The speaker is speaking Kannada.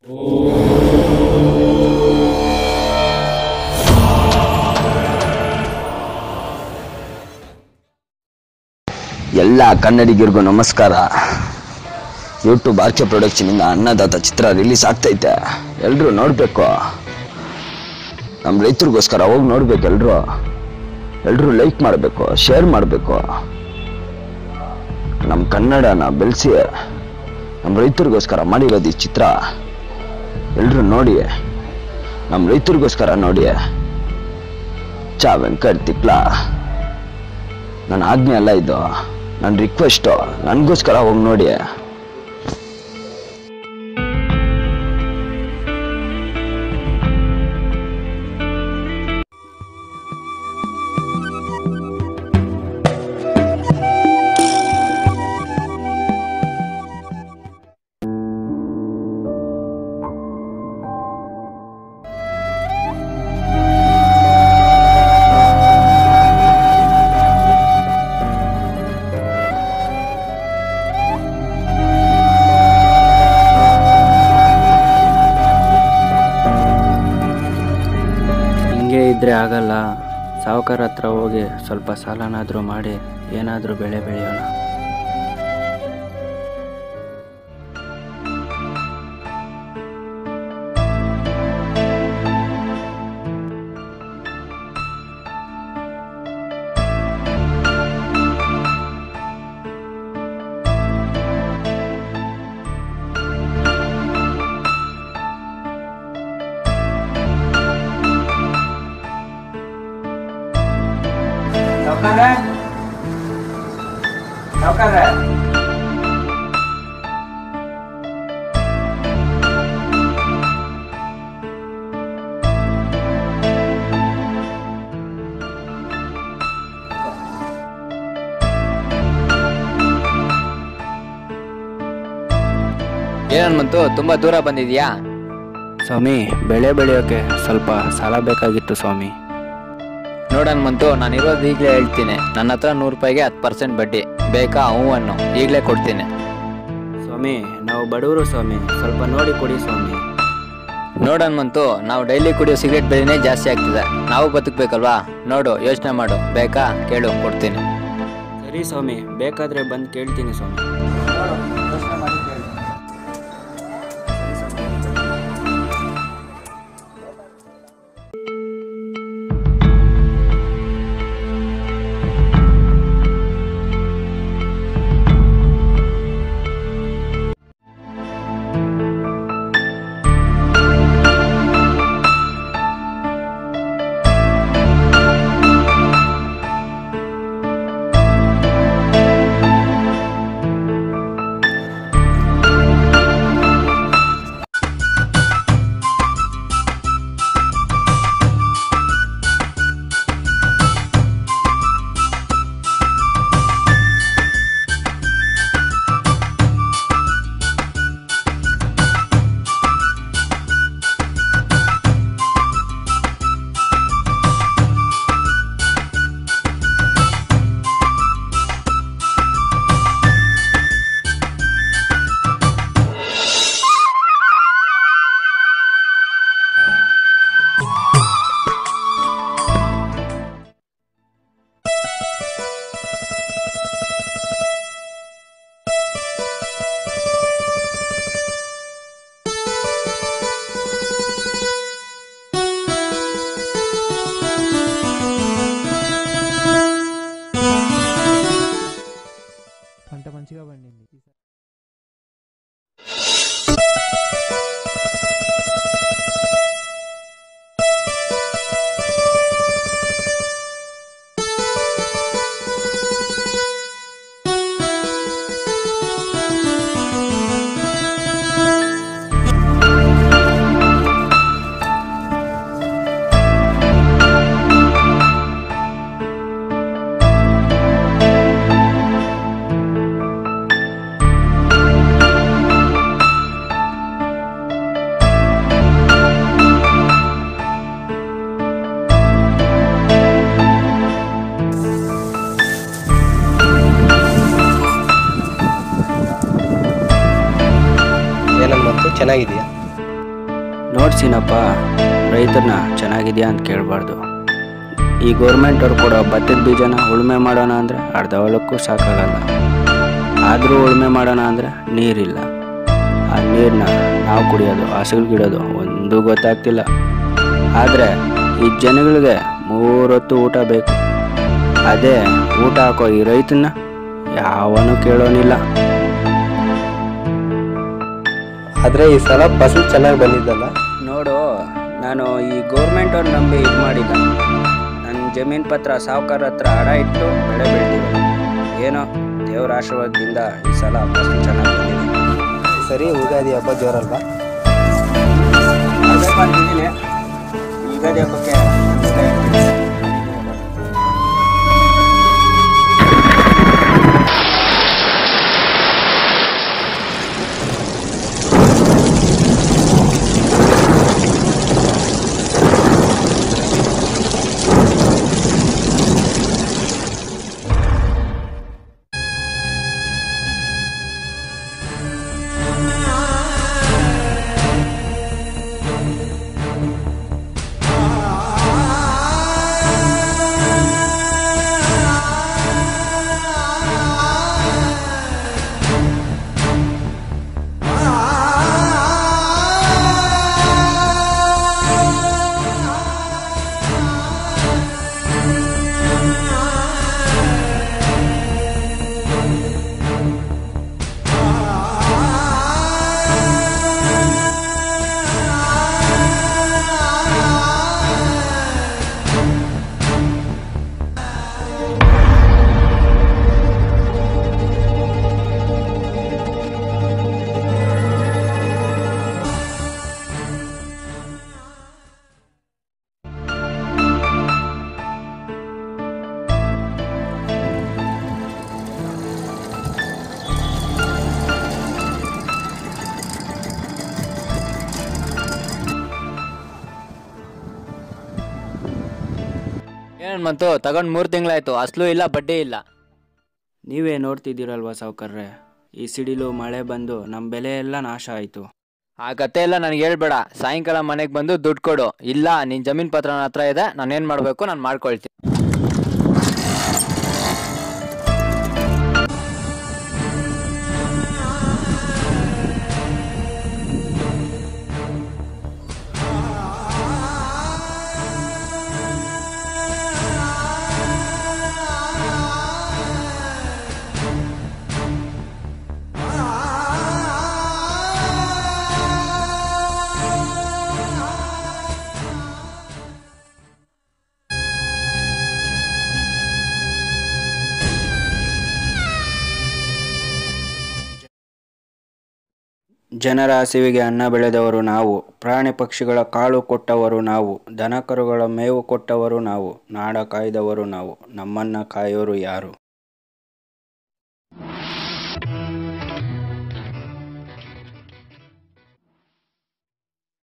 ಎಲ್ಲ ಕನ್ನಡಿಗರಿಗೂ ನಮಸ್ಕಾರ. ಯೂಟ್ಯೂಬ್ ಆರ್ಕೆ ಪ್ರೊಡಕ್ಷನಿಂದ ಅನ್ನದಾತ ಚಿತ್ರ ರಿಲೀಸ್ ಆಗ್ತೈತೆ. ಎಲ್ಲರೂ ನೋಡಬೇಕು. ನಮ್ಮ ರೈತರಿಗೋಸ್ಕರ ಹೋಗಿ ನೋಡ್ಬೇಕು. ಎಲ್ಲರೂ ಲೈಕ್ ಮಾಡಬೇಕು, ಶೇರ್ ಮಾಡಬೇಕು. ನಮ್ಮ ಕನ್ನಡನ ಬೆಳೆಸಿ ನಮ್ಮ ರೈತರಿಗೋಸ್ಕರ ಮಾಡಿರೋದು ಈ ಚಿತ್ರ. ಎಲ್ಲರೂ ನೋಡಿ, ನಮ್ಮ ರೈತರಿಗೋಸ್ಕರ ನೋಡಿ. ಚಾ ವೆಂಕಟ್ ತಿಕ್ಲ ನನ್ನ ಆಜ್ಞೆ ಅಲ್ಲ ಇದು, ನನ್ನ ರಿಕ್ವೆಸ್ಟು. ನನಗೋಸ್ಕರ ಹೋಗಿ ನೋಡಿ. ಇದ್ರೆ ಆಗಲ್ಲ. ಸಾಹುಕಾರ ಹತ್ರ ಹೋಗಿ ಸ್ವಲ್ಪ ಸಾಲನಾದರೂ ಮಾಡಿ ಏನಾದರೂ ಬೆಳೆ ಬೆಳೆಯೋಣ. ಏನನ್ಮಂತು, ತುಂಬಾ ದೂರ ಬಂದಿದ್ಯಾ? ಸ್ವಾಮಿ, ಬೆಳೆ ಬೆಳೆಯೋಕೆ ಸ್ವಲ್ಪ ಸಾಲ ಬೇಕಾಗಿತ್ತು ಸ್ವಾಮಿ. ನೋಡನ್ಮಂತು, ನಾನಿರೋದು ಈಗಲೇ ಹೇಳ್ತೀನಿ. ನನ್ನ ಹತ್ರ 100 ರೂಪಾಯಿಗೆ 10% ಬಡ್ಡಿ ಬೇಕಾ? ಹೂವನ್ನು ಈಗಲೇ ಕೊಡ್ತೀನಿ. ಸ್ವಾಮಿ, ನಾವು ಬಡವರು ಸ್ವಾಮಿ, ಸ್ವಲ್ಪ ನೋಡಿ ಕೊಡಿ ಸ್ವಾಮಿ. ನೋಡನ್ಮಂತು, ನಾವು ಡೈಲಿ ಕುಡಿಯೋ ಸಿಗರೇಟ್ ಬೆಲೆನೇ ಜಾಸ್ತಿ ಆಗ್ತಿದೆ. ನಾವು ಬದುಕಬೇಕಲ್ವಾ? ನೋಡು, ಯೋಚನೆ ಮಾಡು. ಬೇಕಾ? ಕೇಳು, ಕೊಡ್ತೀನಿ. ಸರಿ ಸ್ವಾಮಿ, ಬೇಕಾದರೆ ಬಂದು ಕೇಳ್ತೀನಿ ಸ್ವಾಮಿ. పంట మంచిగా పండింది. ಚೆನ್ನಾಗಿದೆಯಾ? ನೋಡ್ಸಿನಪ್ಪ, ರೈತರನ್ನ ಚೆನ್ನಾಗಿದೆಯಾ ಅಂತ ಕೇಳಬಾರ್ದು. ಈ ಗೌರ್ಮೆಂಟವ್ರು ಕೊಡೋ ಭತ್ತದ ಬೀಜನ ಉಳುಮೆ ಮಾಡೋಣ ಅಂದರೆ ಅರ್ಧ ಹೊಲಕ್ಕೂ ಸಾಕಾಗಲ್ಲ. ಆದರೂ ಉಳುಮೆ ಮಾಡೋಣ ಅಂದರೆ ನೀರಿಲ್ಲ. ಆ ನೀರನ್ನ ನಾವು ಕುಡಿಯೋದು, ಹಸುಗಳಿಗಿಡೋದು ಒಂದೂ ಗೊತ್ತಾಗ್ತಿಲ್ಲ. ಆದರೆ ಈ ಜನಗಳಿಗೆ 3 ಹೊತ್ತು ಊಟ ಬೇಕು. ಅದೇ ಊಟ ಹಾಕೋ ಈ ರೈತನ್ನ ಯಾವನೂ ಕೇಳೋನಿಲ್ಲ. ಆದರೆ ಈ ಸಲ ಫಸಲು ಚೆನ್ನಾಗಿ ಬಂದಿದ್ದಲ್ಲ. ನೋಡು, ನಾನು ಈ ಗೌರ್ಮೆಂಟವ್ರು ನಂಬಿ ಇದು ಮಾಡಿಲ್ಲ. ನನ್ನ ಜಮೀನು ಪತ್ರ ಸಾಹುಕಾರ ಹತ್ರ ಅಡ ಇಟ್ಟು ಬೆಳೆ ಬೆಳೆದಿರೋದು. ಏನೋ ದೇವರ ಆಶೀರ್ವಾದದಿಂದ ಈ ಸಲ ಫಸಲು ಚೆನ್ನಾಗಿ ಬಂದಿದೆ. ಸರಿ, ಯುಗಾದಿ ಹಬ್ಬ ಜೋರಲ್ವಾ? ಯುಗಾದಿ ಹಬ್ಬಕ್ಕೆ ಮತ್ತು ತಗೊಂಡು 3 ತಿಂಗಳಾಯ್ತು, ಅಸಲು ಇಲ್ಲ ಬಡ್ಡಿ ಇಲ್ಲ. ನೀವೇ ನೋಡ್ತಿದ್ದೀರಲ್ವ ಸಾವುಕಾರ್ರೆ, ಈ ಸಿಡಿಲು ಮಳೆ ಬಂದು ನಮ್ಮ ಬೆಲೆ ಎಲ್ಲ ನಾಶ ಆಯಿತು. ಆ ಕತೆ ಎಲ್ಲ ನನಗೆ ಹೇಳ್ಬೇಡ. ಸಾಯಂಕಾಲ ಮನೆಗೆ ಬಂದು ದುಡ್ಡು ಕೊಡು. ಇಲ್ಲ, ನಿನ್ನ ಜಮೀನು ಪತ್ರ ನನ್ನ ಹತ್ರ ಇದೆ, ನಾನೇನು ಮಾಡಬೇಕು ನಾನು ಮಾಡ್ಕೊಳ್ತೀನಿ. ಜನರ ಹಸಿವಿಗೆ ಅನ್ನ ಬೆಳೆದವರು ನಾವು, ಪ್ರಾಣಿ ಪಕ್ಷಿಗಳ ಕಾಳು ಕೊಟ್ಟವರು ನಾವು, ದನಕರುಗಳ ಮೇವು ಕೊಟ್ಟವರು ನಾವು, ನಾಡ ಕಾಯ್ದವರು ನಾವು, ನಮ್ಮನ್ನ ಕಾಯೋರು ಯಾರು?